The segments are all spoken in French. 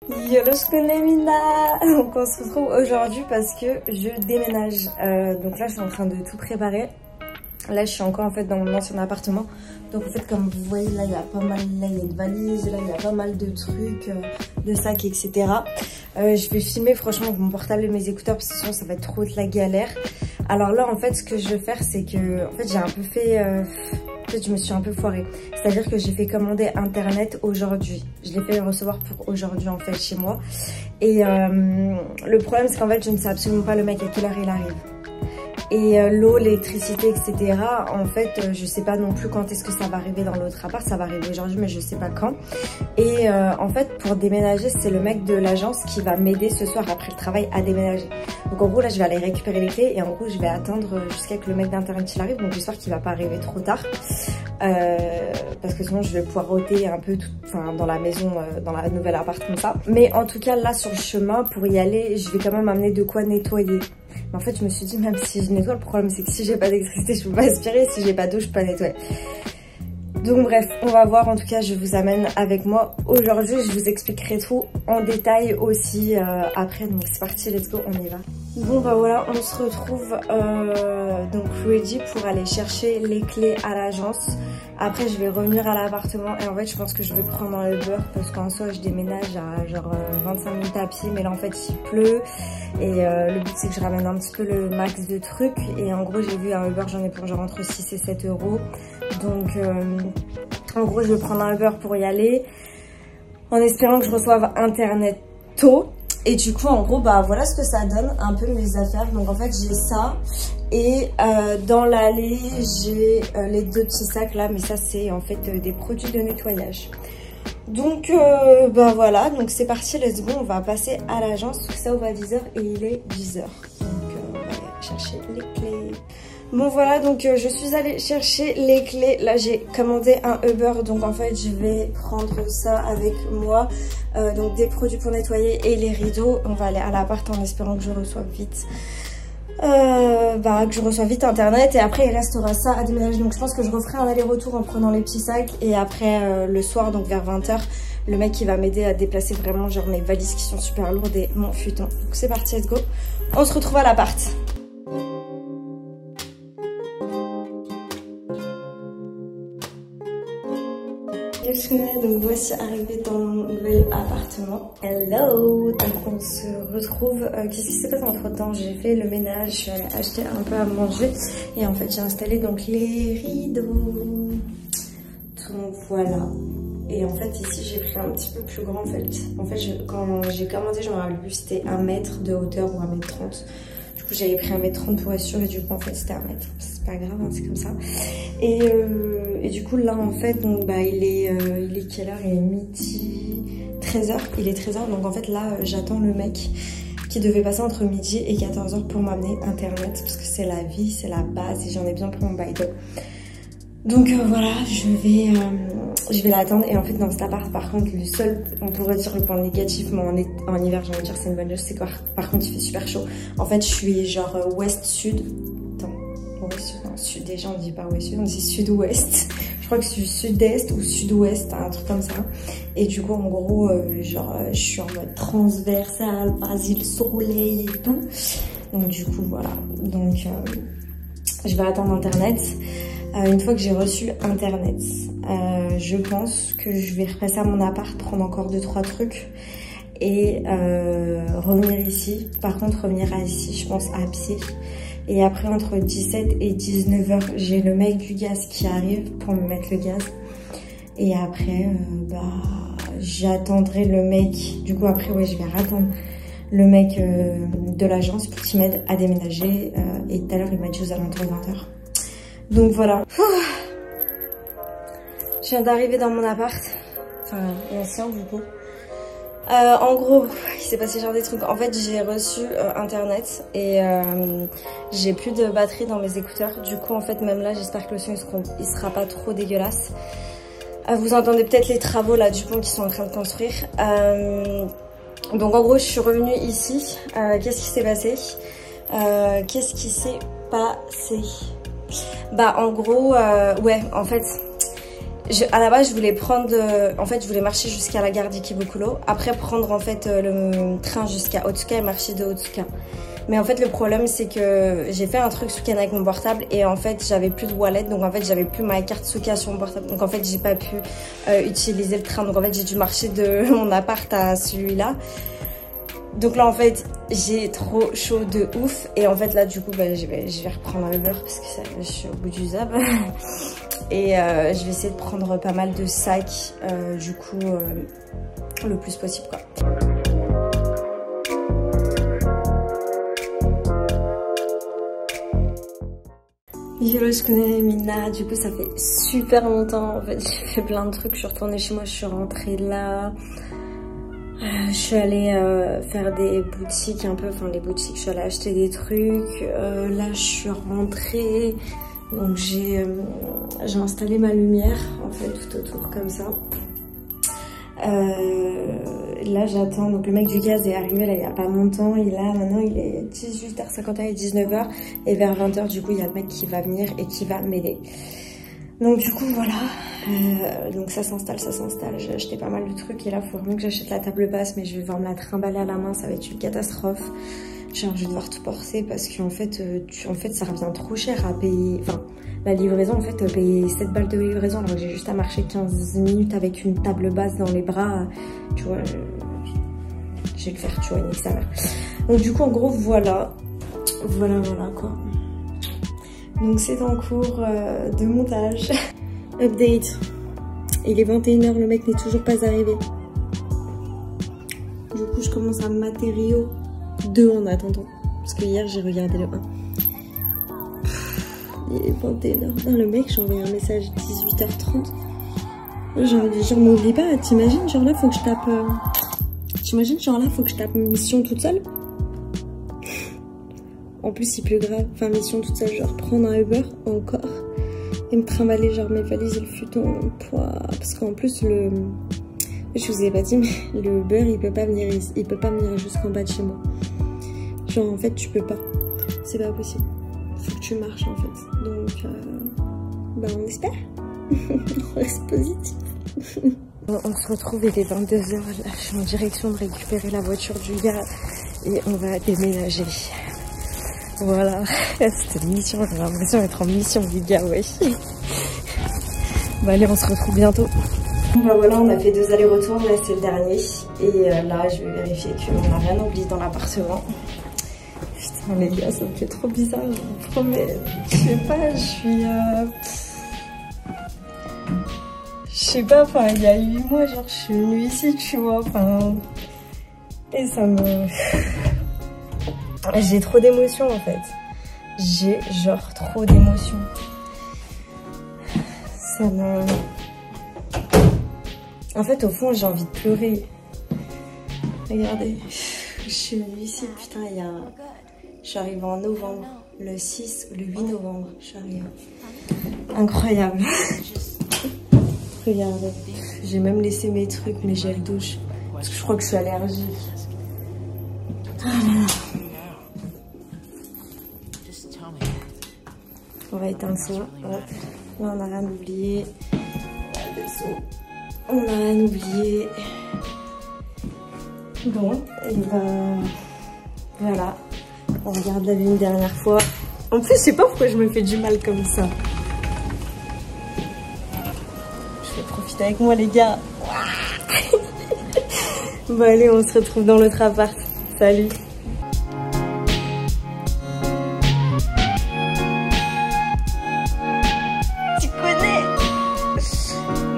Yolo, je connais Mina. Donc on se retrouve aujourd'hui parce que je déménage. Donc là je suis en train de tout préparer. Là je suis encore en fait dans mon ancien appartement. Donc en fait comme vous voyez là il y a pas mal, là il y a de valises, là il y a pas mal de trucs, de sacs etc. Je vais filmer franchement avec mon portable et mes écouteurs parce que sinon ça va être trop de la galère. Alors là en fait ce que je vais faire c'est que en fait j'ai un peu fait... En fait, je me suis un peu foirée. C'est-à-dire que j'ai fait commander internet aujourd'hui. Je l'ai fait recevoir pour aujourd'hui en fait chez moi. Et le problème c'est qu'en fait je ne sais absolument pas le mec à quelle heure il arrive. Et l'eau, l'électricité, etc. En fait, je sais pas non plus quand est-ce que ça va arriver dans l'autre appart. Ça va arriver aujourd'hui, mais je sais pas quand. Et en fait, pour déménager, c'est le mec de l'agence qui va m'aider ce soir après le travail à déménager. Donc en gros, là, je vais aller récupérer les clés et en gros, je vais attendre jusqu'à que le mec d'internet il arrive. Donc j'espère qu'il va pas arriver trop tard. Parce que sinon, je vais pouvoir ôter un peu tout, enfin, dans la maison, dans la nouvelle appart comme ça. Mais en tout cas, là, sur le chemin, pour y aller, je vais quand même amener de quoi nettoyer. Mais en fait, je me suis dit, même si je nettoie, le problème c'est que si j'ai pas d'électricité, je peux pas aspirer. Si j'ai pas d'eau, je peux pas nettoyer. Donc bref, on va voir. En tout cas, je vous amène avec moi aujourd'hui. Je vous expliquerai tout en détail aussi après. Donc c'est parti, let's go, on y va. Bon bah voilà, on se retrouve donc ready pour aller chercher les clés à l'agence. Après je vais revenir à l'appartement et en fait je pense que je vais prendre un Uber parce qu'en soi je déménage à genre 25 minutes à pied, mais là en fait il pleut et le but c'est que je ramène un petit peu le max de trucs et en gros j'ai vu un Uber, j'en ai pour genre entre 6 et 7 euros. Donc en gros je vais prendre un Uber pour y aller en espérant que je reçoive internet tôt. Et du coup, en gros, bah voilà ce que ça donne, un peu mes affaires. Donc en fait, j'ai ça. Et dans l'allée, j'ai les deux petits sacs là. Mais ça, c'est en fait des produits de nettoyage. Donc, bah voilà. Donc c'est parti, let's go. On va passer à l'agence. Ça ouvre à 10h et il est 10h. Donc on va aller chercher les clés. Bon voilà, donc je suis allée chercher les clés. Là j'ai commandé un Uber, donc en fait je vais prendre ça avec moi. Donc des produits pour nettoyer et les rideaux. On va aller à l'appart en espérant que je reçoive vite. Que je reçois vite internet et après il restera ça à déménager. Donc je pense que je referai un aller-retour en prenant les petits sacs. Et après le soir, donc vers 20h, le mec qui va m'aider à déplacer vraiment genre mes valises qui sont super lourdes et mon futon. Donc c'est parti, let's go. On se retrouve à l'appart. Donc voici arrivé dans mon nouvel appartement. Hello. Donc on se retrouve. Qu'est-ce qui s'est passé entre temps? J'ai fait le ménage, je suis allée acheter un peu à manger et en fait j'ai installé donc les rideaux. Donc voilà. Et en fait ici j'ai pris un petit peu plus grand en fait. En fait quand j'ai commandé, je me rappelle plus c'était 1 mètre de hauteur ou 1m30. Du coup j'avais pris 1m30 pour être sûre et du coup en fait c'était 1 mètre. C'est pas grave, hein, c'est comme ça. Et du coup là en fait donc bah il est quelle heure? Il est midi 13h. Il est 13h donc en fait là j'attends le mec qui devait passer entre midi et 14h pour m'amener internet parce que c'est la vie, c'est la base et j'en ai besoin pour mon bail d'eau. Donc voilà, je vais l'attendre. Et en fait dans cet appart par contre le seul, on pourrait dire le point négatif, mais en hiver j'ai envie de dire c'est une bonne chose, c'est que par contre il fait super chaud. En fait je suis genre ouest-sud. Attends, ouest-sud, non, sud, déjà on dit pas ouest-sud, on dit sud-ouest. Je crois que c'est sud-est ou sud-ouest, un truc comme ça. Et du coup en gros genre je suis en mode transversal, Basile, soleil et tout. Donc du coup voilà, donc je vais attendre internet. Une fois que j'ai reçu internet, je pense que je vais repasser à mon appart, prendre encore 2-3 trucs et revenir ici. Par contre revenir à ici, je pense à pied. Et après entre 17 et 19h, j'ai le mec du gaz qui arrive pour me mettre le gaz. Et après, j'attendrai le mec. Du coup après, ouais, je vais attendre le mec de l'agence pour qu'il m'aide à déménager. Et tout à l'heure, il m'a dit aux alentours de 20h. Donc voilà. Je viens d'arriver dans mon appart. Enfin, l'ancien du coup. En gros, il s'est passé genre des trucs. En fait, j'ai reçu internet et j'ai plus de batterie dans mes écouteurs. Du coup, en fait, même là, j'espère que le son il sera pas trop dégueulasse. Vous entendez peut-être les travaux là du pont qui sont en train de construire. Donc en gros, je suis revenue ici. Qu'est-ce qui s'est passé? Qu'est-ce qui s'est passé? Bah en gros, ouais, en fait, à la base, je voulais prendre, en fait, je voulais marcher jusqu'à la gare d'Ikebukuro. Après, prendre en fait le train jusqu'à Otsuka et marcher de Otsuka. Mais en fait, le problème, c'est que j'ai fait un truc ce week-end avec mon portable et en fait, j'avais plus de wallet. Donc en fait, j'avais plus ma carte Suica sur mon portable. Donc en fait, j'ai pas pu utiliser le train. Donc en fait, j'ai dû marcher de mon appart à celui-là. Donc là, en fait, j'ai trop chaud de ouf. Et en fait, là, du coup, bah, je vais reprendre un Uber parce que ça, je suis au bout du zab. Et je vais essayer de prendre pas mal de sacs, du coup, le plus possible, quoi. Hello, je connais Mina, du coup ça fait super longtemps, en fait j'ai fait plein de trucs, je suis retournée chez moi, je suis rentrée là, je suis allée faire des boutiques un peu, enfin les boutiques, je suis allée acheter des trucs, là je suis rentrée, donc j'ai installé ma lumière en fait tout autour comme ça. Là j'attends, donc le mec du gaz est arrivé là il y a pas longtemps, maintenant il est 18h51 et 19h et vers 20h du coup il y a le mec qui va venir et qui va m'aider. Donc du coup voilà, donc ça s'installe, j'ai acheté pas mal de trucs et là il faut vraiment que j'achète la table basse mais je vais devoir me la trimballer à la main, ça va être une catastrophe. Genre je vais devoir tout porter parce qu'en fait, ça revient trop cher à payer, enfin la livraison en fait, payer 7 balles de livraison alors que j'ai juste à marcher 15 minutes avec une table basse dans les bras, tu vois, je vais le faire, tu vois, nique sa mère. Donc du coup en gros voilà quoi. Donc c'est en cours de montage. Update, il est 21h, le mec n'est toujours pas arrivé. Du coup je commence à mater Rio 2 en attendant, parce que hier j'ai regardé le 1. Il est 21h. Non, le mec, j'ai envoyé un message 18h30. J'ai envie de dire, genre, m'oublie pas, t'imagines, genre là, faut que je tape. T'imagines, genre là, faut que je tape mission toute seule. En plus, il pleut grave. Enfin, mission toute seule, genre prendre un Uber encore et me trimballer, genre mes valises et le futon poids. Parce qu'en plus, je vous ai pas dit, mais le Uber, il peut pas venir ici. Il peut pas venir jusqu'en bas de chez moi. Genre, en fait, tu peux pas. C'est pas possible. Faut que tu marches en fait, donc bah on espère. On reste positif. On se retrouve, il est 22h, là je suis en direction de récupérer la voiture du gars et on va déménager. Voilà, c'était une mission, j'ai l'impression d'être en mission du gars, ouais. Bah allez, on se retrouve bientôt. Bah voilà, on a fait 2 allers-retours, là c'est le dernier et là je vais vérifier qu'on n'a rien oublié dans l'appartement. Putain les gars, ça me fait trop bizarre, je vous promets. Je sais pas, je suis... Je sais pas, enfin il y a 8 mois, genre je suis venue ici, tu vois, enfin... Et ça me... J'ai trop d'émotions en fait. J'ai genre trop d'émotions. Ça me... En fait au fond j'ai envie de pleurer. Regardez, je suis venue ici, putain il y a... Je suis arrivée en novembre, le 6 ou le 8 novembre, je suis arrivée. Incroyable. Regardez, j'ai même laissé mes trucs, mes gels douche, parce que je crois que je suis allergique. Ah là là. On va éteindre ça. Hop. Là on n'a rien oublié. On n'a rien oublié. Bon, et ben voilà. On regarde la vie une dernière fois. En plus, je sais pas pourquoi je me fais du mal comme ça. Je vais profiter avec moi, les gars. Bon, allez, on se retrouve dans l'autre appart. Salut. Tu connais?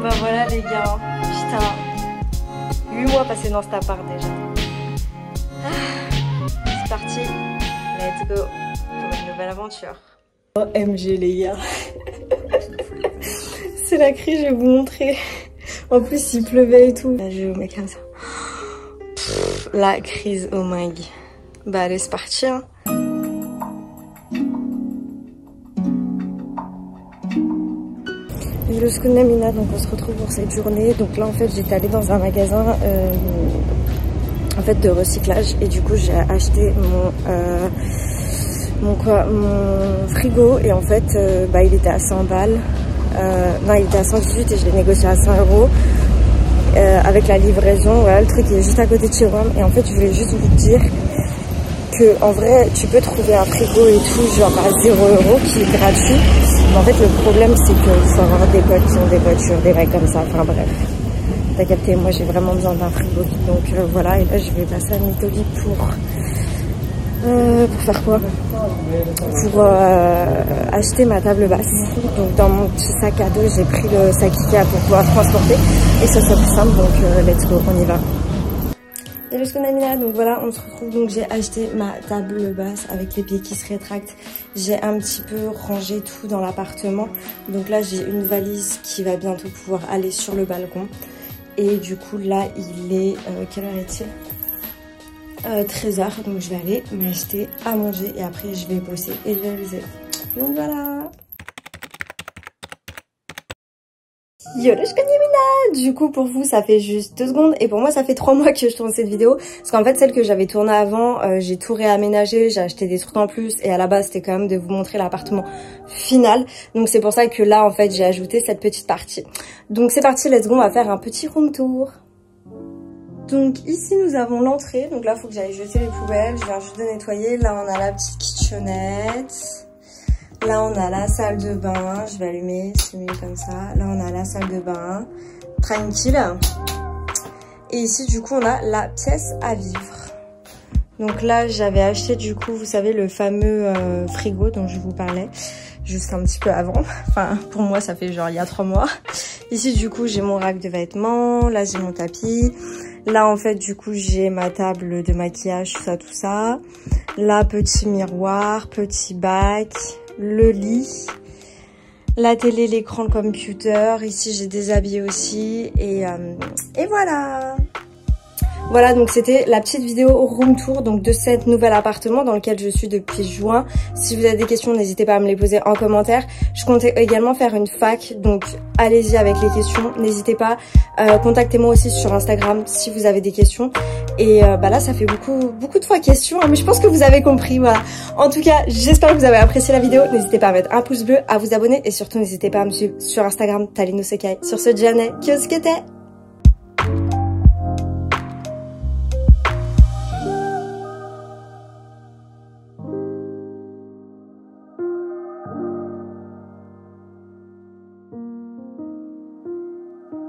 Bah voilà, les gars. Putain. 8 mois passés dans cet appart déjà. C'est parti. Let's go pour une nouvelle aventure. OMG les gars. C'est la crise, je vais vous montrer. En plus il pleuvait et tout. Là je vous mets comme ça. La crise, oh my god. Bah allez c'est parti hein. Je connais Mina, donc on se retrouve pour cette journée. Donc là en fait j'étais allée dans un magasin en fait de recyclage et du coup j'ai acheté mon frigo et en fait bah, il était à 100 balles non, il était à 118 et je l'ai négocié à 100 €. Avec la livraison, voilà, le truc est juste à côté de chez moi. Et en fait, je voulais juste vous dire que en vrai, tu peux trouver un frigo et tout, genre à 0 € qui est gratuit. Mais en fait, le problème, c'est qu'il faut avoir des potes qui ont des voitures, des mecs comme ça. Enfin bref, t'as capté, moi j'ai vraiment besoin d'un frigo. Donc voilà, et là, je vais passer à Mytholi pour faire quoi? Pour acheter ma table basse. Donc dans mon petit sac à dos, j'ai pris le sac Ikea pour pouvoir transporter et ça soit plus simple. Donc let's go, on y va. Hello Skonamina, donc voilà, on se retrouve. Donc j'ai acheté ma table basse avec les pieds qui se rétractent. J'ai un petit peu rangé tout dans l'appartement. Donc là j'ai une valise qui va bientôt pouvoir aller sur le balcon. Et du coup là il est quelle heure est-il? 13h, donc je vais aller m'acheter à manger et après je vais bosser et je vais réviser. Donc voilà. Yo le Shkonamina. Du coup pour vous ça fait juste 2 secondes et pour moi ça fait 3 mois que je tourne cette vidéo. Parce qu'en fait celle que j'avais tournée avant, j'ai tout réaménagé, j'ai acheté des trucs en plus et à la base c'était quand même de vous montrer l'appartement final. Donc c'est pour ça que là en fait j'ai ajouté cette petite partie. Donc c'est parti, let's go, on va faire un petit room tour. Donc ici nous avons l'entrée, donc là il faut que j'aille jeter les poubelles, je viens juste de nettoyer. Là on a la petite kitchenette, là on a la salle de bain, je vais allumer, c'est mieux comme ça. Là on a la salle de bain, tranquille. Et ici du coup on a la pièce à vivre. Donc là j'avais acheté du coup, vous savez, le fameux frigo dont je vous parlais juste un petit peu avant. Enfin pour moi ça fait genre il y a 3 mois. Ici du coup j'ai mon rack de vêtements, là j'ai mon tapis. Là, en fait, du coup, j'ai ma table de maquillage, tout ça. Là, petit miroir, petit bac, le lit, la télé, l'écran, le computer. Ici, j'ai des habits aussi. Et voilà. Voilà, donc c'était la petite vidéo room tour donc de cet nouvel appartement dans lequel je suis depuis juin. Si vous avez des questions, n'hésitez pas à me les poser en commentaire. Je comptais également faire une fac, donc allez-y avec les questions. N'hésitez pas, contactez-moi aussi sur Instagram si vous avez des questions. Et bah là, ça fait beaucoup de fois questions, hein, mais je pense que vous avez compris, voilà. En tout cas, j'espère que vous avez apprécié la vidéo. N'hésitez pas à mettre un pouce bleu, à vous abonner et surtout n'hésitez pas à me suivre sur Instagram, Talinosekai. Sur ce, Janet, que ce que t'es.